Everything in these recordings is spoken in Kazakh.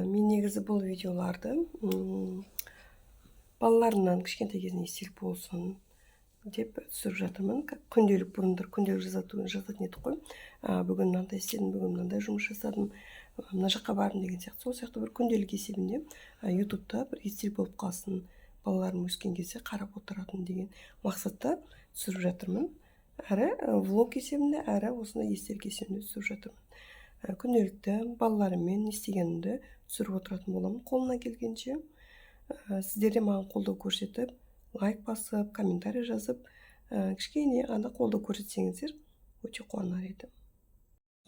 Мен негізі бұл видеоларды балаларымнан кішкентай кезінен естелік болсын деп түсіріп жатырмын. Күнделік бұрындар күнделік жазатын едік қой. Бүгін мынандай істедім, бүгін мынандай жұмыс жасадым, мына жаққа бардым деген сияқты. Сол сияқты бір күнделік есебінде ютубта бір естелік болып қалсын, балаларым өскен кезде қарап отыратын деген мақсатта түсіріп жатырмын. Әрі влог есебінде, әрі осындай естелік есебінде түсіріп жатырмын. Күнделікті балаларыммен не істегенімді түсіріп отыратын боламын қолымнан келгенше. Сіздер де маған қолдау көрсетіп, лайк басып, комментарий жазып, кішкене ғана қолдау көрсетсеңіздер, өте қуанар едім.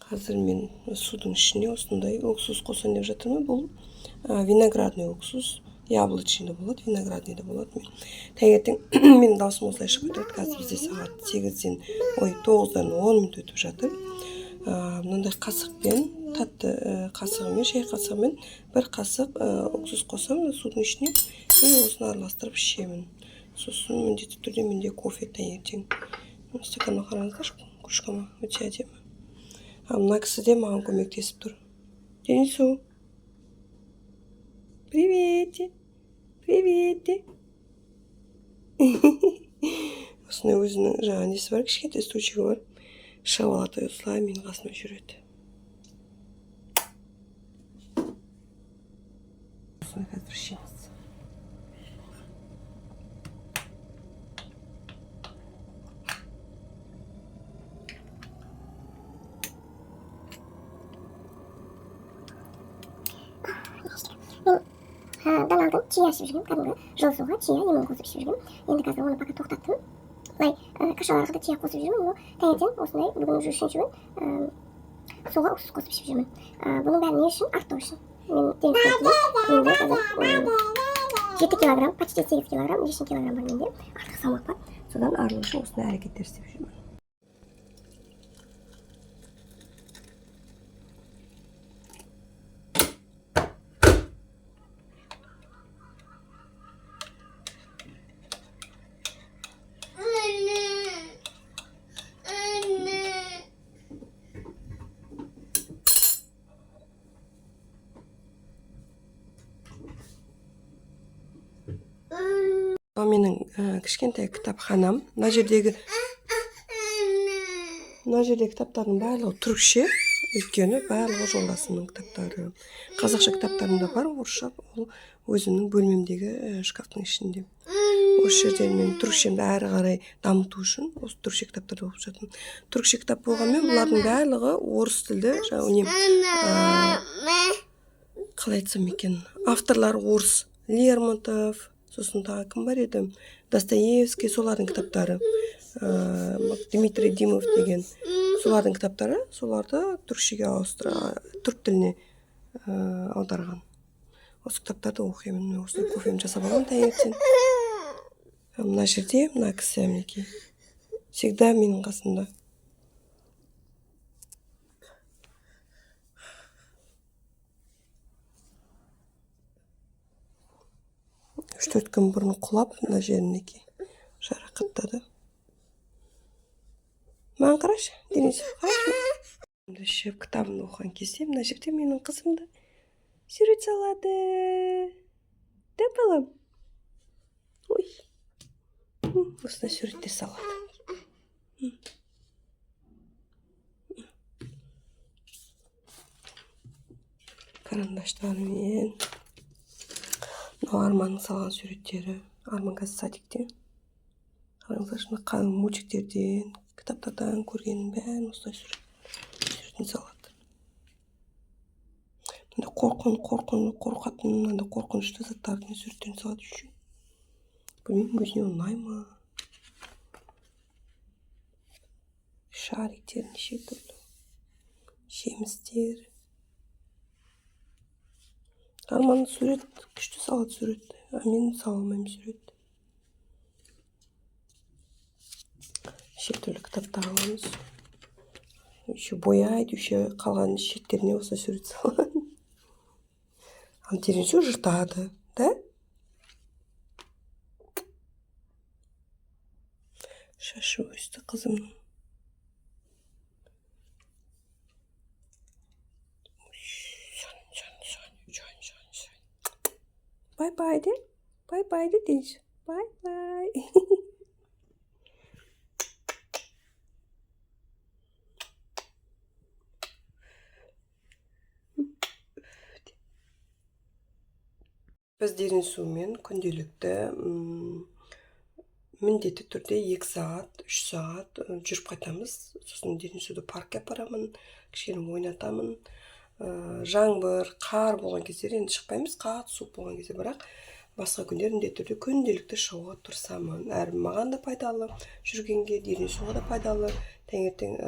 Қазір мен судың ішіне осындай уксус қосайын деп жатырмын. Бұл виноградный уксус, яблочный да болады, виноградный да болады. Таңертең менің даусым осылай шығып кетеді. Қазір бізде сағат 9-10 минут өтіп жатыр. Мынандай қасықпен, татты қасығымен, шай қасығымен бір қасық уксус қосам судың ішіне, мен осыны араластырып ішемін. Сосын міндетті түрде менде кофе таңертең. Стаканға қараңыздаршы, кружкама өте әдемі. Мына кісі де маған көмектесіп тұр. Денису, привет. Привет. Осындай өзінің жаңа несі бар, кішкентай стульчигі бар. Шығып алады, осылай менің қасыма жүреді. Осыны қазір ішеміз. Мен алдым чия ішіп жүргем, кәдімгі жол суға чия лимон қосып ішіп жүргем. Енді қазір оны пока тоқтаттым. Былай кашаларға да чия қосып жүрмін, но таңертең осындай бүгін уже үшінші күн суға уксус қосып ішіп жүрмін. Бұның бәрі не үшін? Артық үшін. Мен менде қазір 7 килограмм, почти 8 килограмм, лишний килограмм бар менде. Артық салмақ бар. Содан арылу үшін осындай әрекеттер істеп жүрмін. Менің кішкентай кітапханам. Мына жердегі кітаптардың барлығы түрікше, өйткені барлығы жолдасымның кітаптары. Қазақша кітаптарым да бар, орысша, ол өзімнің бөлмемдегі шкафтың ішінде. Осы жерден мен түрікшемді әрі қарай дамыту үшін осы түрікше кітаптарды оқып жатырмын. Түрікше кітап болғанмен бұлардың барлығы орыс тілді, қалай айтсам екен, авторлар орыс. Лермонтов, сосын тағы кім бар еді? Достоевский, солардың кітаптары. Дмитрий Димов деген солардың кітаптары, соларды түркшеге түрк тіліне аударған. Осы кітаптарды оқимын. Осы кофемді жасап аламын таңертең. Мына жерде мына кісі мінекей. Всегда менің қасымда. Үш-төрт күн бұрын құлап, мына жерінеке жарақаттады. Маған қарашы, Денис, қарашы. Ішіп кітабымды оқыған кезде, мына жерде менің қызымды сурет салады. Да, балам? Ой. Осындай суреттер салады. Карандаштарымен. Арманның салған суреттері. Арман қазір садикте. Қараңыздаршы, қалың мультиктерден, кітаптардан көргенін бәрін осылай суретін салады. Қорқатын, қорқынышты заттардың суреттерін салады үшін. Білмеймін, өзіне ұнай ма? Шариктер, неше түрлі. Жемістер. Арман сурет, күшті салады сурет. Мен сала алмаймын сурет. Шет түрлі кітаптар аламыз. Еще бояйды, еще қалған шеттеріне осы сурет салады. Теренше жыртады, да? Шашы өсті қызымның. Жан. Bye de. Bye de Deniz. Bye. Biz derin suмен күнделікті міндетті түрде 2 сағат, 3 сағат жүріп қайтамыз. Сосын дерең суды паркке апарамын, кішкене ойнатамын. Жаңбыр, қар болған кездер енді шықпаймыз, қатты суық болған кезде, бірақ басқа күндер міндетті түрде күнделікті шығуға тырысамын. Әрі маған да пайдалы, жүргенге дерең суға да пайдалы. Таңертең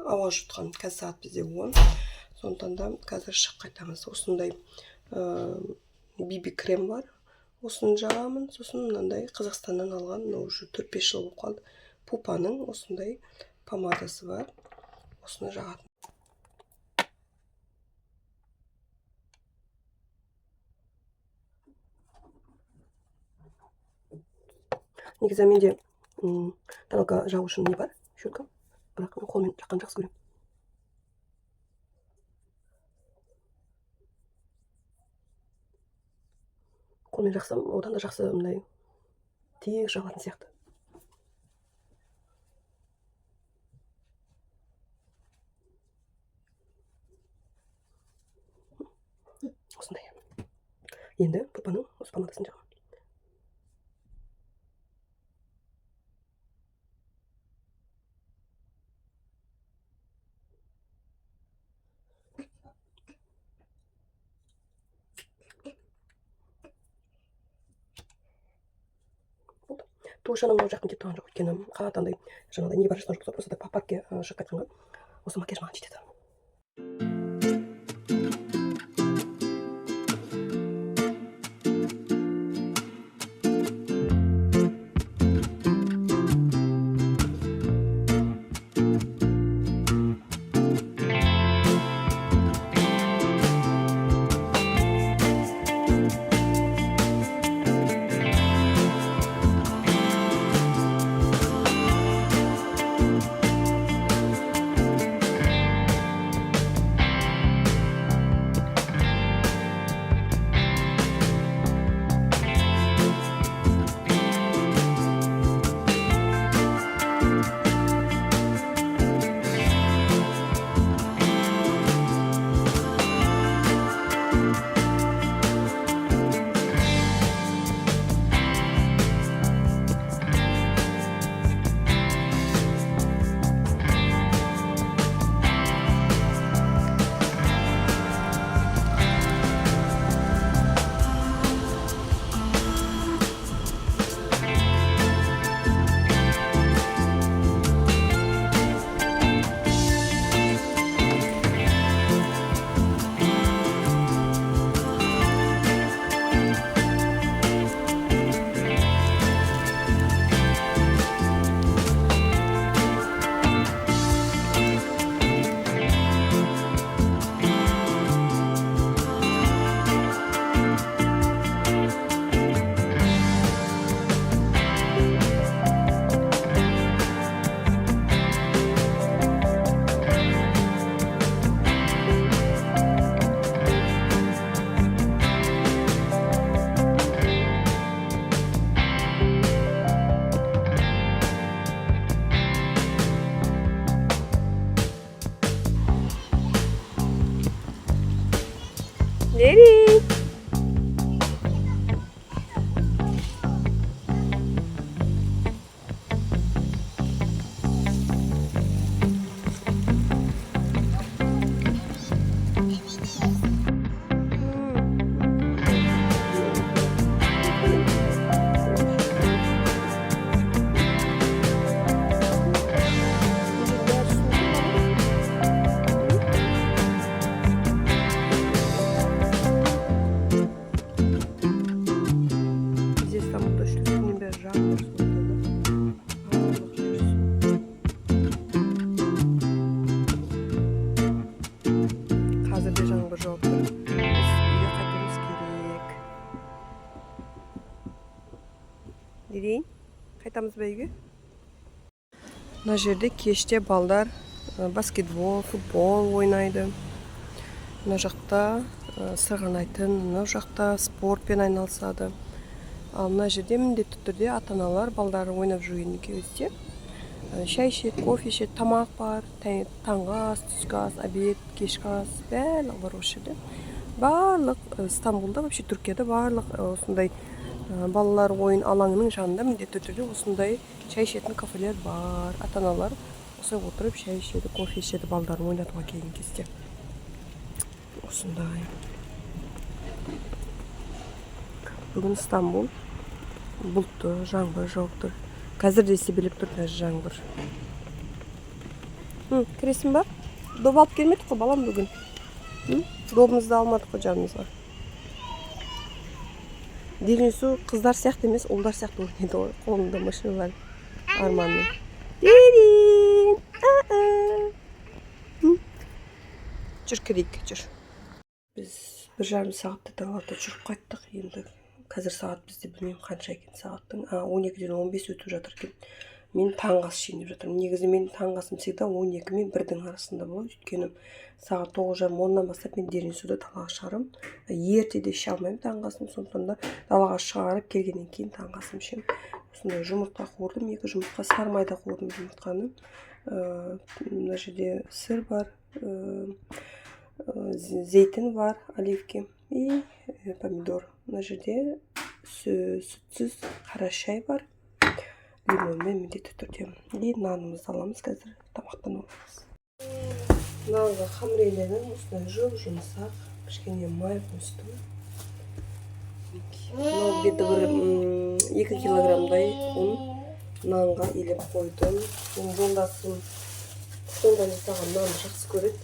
ауа жұтқан, қазір сағат бізде 10. Сондықтан да қазір шығып қайтамыз. Осындай BB крем бар. Осыны жағамын, сосын мынандай Қазақстаннан алған, уже 4-5 жыл болып қалды. Пупаның осындай помадасы бар. Осыны жағатын. Негізі менде тоналка жағу үшін не бар? Щетка. Бірақ қолмен жаққан жақсы көремін. Қолмен жақсам, одан да жақсы мындай тез жағатын сияқты. Осындай. Енді пупаның осы помадасын жағамын. Тушаным жақын кетіп тұрған жоқ, өйткені қатандай жаңағыдай не бар жатқан жоқ, просто так паркке шығып қайтқанға осы макияж маған жетеді. Nereye? Nereye? Қайтамыз ба үйге? Мына жерде кеште балдар баскетбол, футбол ойнайды. Мына жақта сырғанайтын, мына жақта спортпен айналысады. Ал мына жерде міндетті түрде ата-аналар балдары ойнап жүрген кезде шай ішеді, кофе ішеді, тамақ бар, таңғы ас, түскі ас, обед, кешкі ас, барлығы бар осы жерде. Барлық Стамбулда, вообще Түркияда барлық осындай балалар ойын алаңының жанында міндетті түрде осындай шай ішетін кафелер бар. Ата-аналар осылай отырып шай ішеді, кофе ішеді балдарын ойнатуға келген кезде. Осындай. Бүгін Стамбул бұлтты, жаңбыр жауып тұр. Қазір де себелеп тұр, даже жаңбыр. Кіресің ба? Доп алып келмедік қой балам бүгін. Добымызды алмадық қой жанымызға. Деринсу қыздар сияқты емес, ұлдар сияқты ойнайды ғой. Қолында машиналар арманмен. Дерин! Жүр кірейік, жүр. Біз 1,5 сағатта Талғарда жүріп қайттық. Енді қазір сағат бізде білмеймін қанша екен сағаттың. 12-ден 15 өтіп жатыр екен. Мен таңғы ас ішейін деп жатырмын. Негізі мен таңғы асым всегда 12 мен 1-дің арасында болады. Өйткені сағат 9:30-10-нан бастап мен Деринсуды далаға шығарам. Ертеде іше алмаймын таңғы асын, сондықтан да далаға шығарып келгеннен кейін таңғы асым ішемін. Осындай жұмыртқа қуырдым, 2 жұмыртқа, сары майда қуырдым жұмыртқаны. Мына жерде сыр бар, зейтін бар, оливки и помидор. Мына жерде сүтсіз қара шай бар. Лимонмен міндетті түрде. И нанымызды аламыз, қазір тамақтан аламыз. Нанға хамырледім, осындай жұмсақ, кішкене май қостым. Мынау беті бір 2 килограммдай ұн нанға илеп қойдым. Мен жолдасым сонда жасаған нанды жақсы көреді.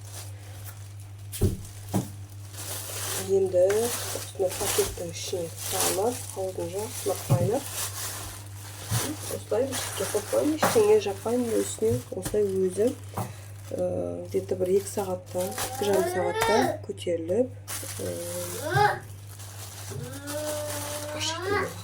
Енді осындай пакеттің ішіне салып, ауызын жақсылап қайнап, осылай ішке қоймаймын, ештеңе жаппаймын, үстіне осылай өзі где-то бір 2 сағатта, 2,5 сағатта көтеріліп ашытылып болады.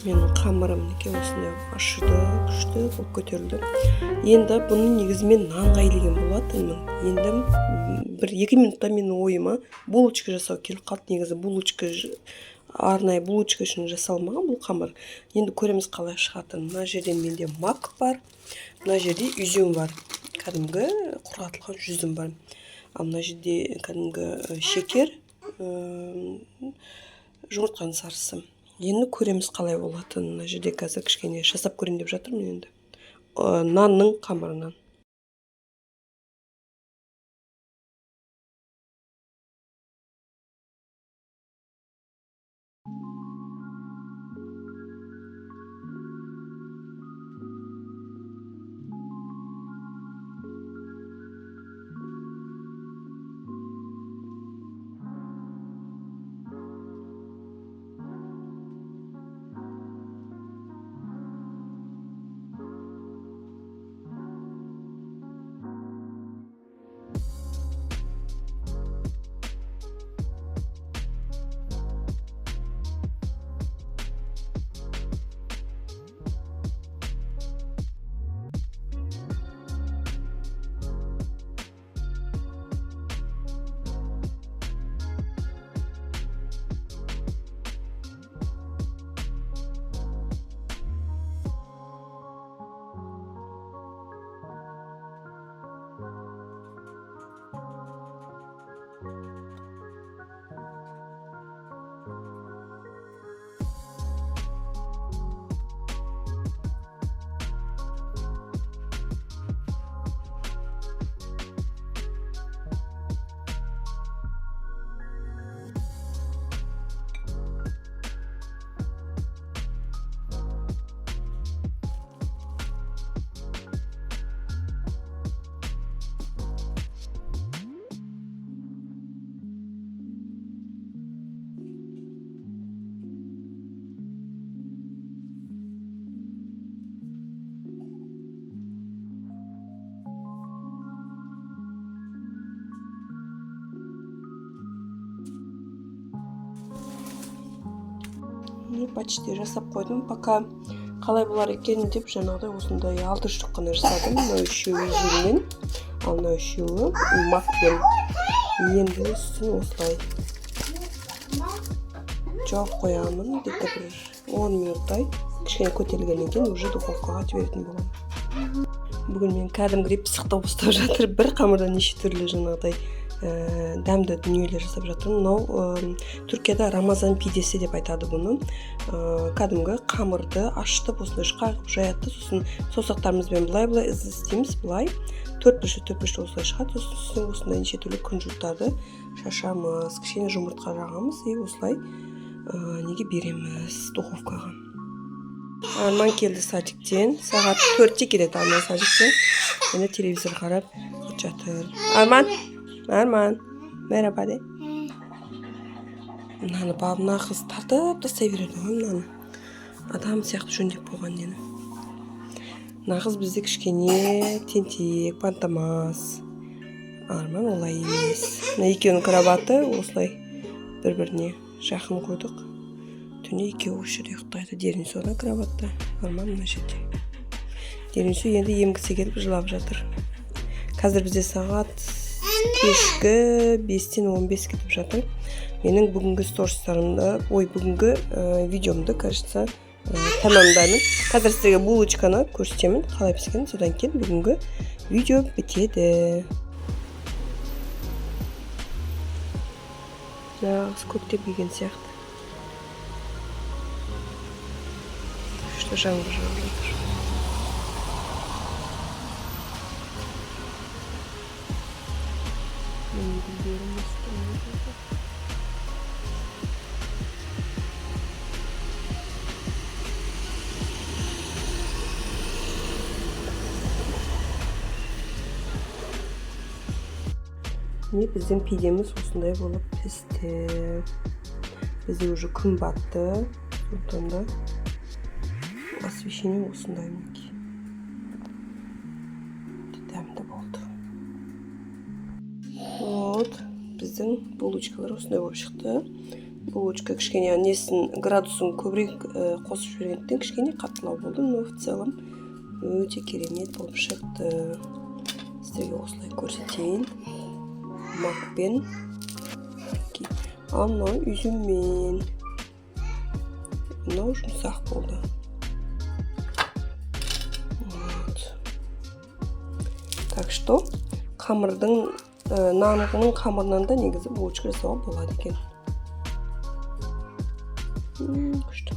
Менің қамырым осындай ашыды, күшті болып көтерілді. Енді бұны негізімен нанға илеген болатынмын. Енді 1-2 минутта менің ойыма булочка жасау келіп қалды. Негізі булочка, арнайы булочка үшін жасалмаған бұл қамыр. Енді көреміз қалай шығатынын. Мына жерде менде мак бар, мына жерде үзім бар. Кәдімгі құрғатылған жүзім бар. Ал мына жерде кәдімгі шекер, жұмыртқаның сарысы. Енді көреміз қалай болатынын. Мына жерде қазір кішкене жасап көрейін деп жатырмын енді. Нанның қамырынан. почти жасап қойдым. Пока қалай болар екен деп жаңағыдай осындай 6 штук қана жасадым. Мына үшеуі желмен, ал мына үшеуі макпен. Енді үстін осылай жауып қоямын. Где-то бір 10 минуттай кішкене көтерілгеннен кейін уже духовкаға жіберетін боламын. Бүгін мен кәдімгідей пысықтау ұстап жатыр. Бір қамырдан неше түрлі жаңағыдай дәмді дүниелер жасап жатырмын. Мынау Түркияда Рамазан пидесі деп айтады бұны. Кәдімгі қамырды ашытып осындай қайғып жаяды. Сосын саусақтарымызбен былай істейміз, былай. Төрт бұрышты осылай шығады. Сосын осындай неше түрлі күнжуттарды шашамыз, кішкене жұмыртқа жағамыз и осылай неге береміз духовкаға. Арман келді садиктен. Сағат 4-те келеді Арман садиктен. Енді телевизор қарап жатыр. Арман, merhaba de. Мынаны бабына қыз тартып тастай береді ғой мынаны. Адам сияқты жөндеп болған нені. Мына қыз бізде кішкене тентек, пантамас. Арман олай емес. Мына екеуінің кроваты осылай бір-біріне жақын қойдық. Түні екеуі осы жерде ұйықтайды. Дерінсу ана кроватта. Арман мына жерде. Дерінсу енді емгісі келіп жылап жатыр. Қазір бізде сағат кешкі 5-тен 15 кетіп жатыр. Менің бүгінгі бүгінгі видеомды, кажется, тамамдаймын. Қазір сіздерге булочканы көрсетемін, қалай піскен. Содан кейін бүгінгі видео бітеді. Нағыз көктеп келген сияқты. Что жаңбыр жауып жатыр. Міне біздің пидеміз осындай болып пісті. Бізде уже күн батты. Сондықтан да освещение осындай мінекей. Дәмді болды. Вот, біздің булочкалар осындай болып шықты. Булочка кішкене градусын көбірек қосып жібергендіктен кішкене қаттылау болды, но в целом өте керемет болып шықты. Сіздерге осылай көрсетейін. Макпен, ал мынау üzümмен. Мынау жұмсақ болды. Так что қамырдың нанның қамырынан да негізі булочка жасауға болады екен. Күшті.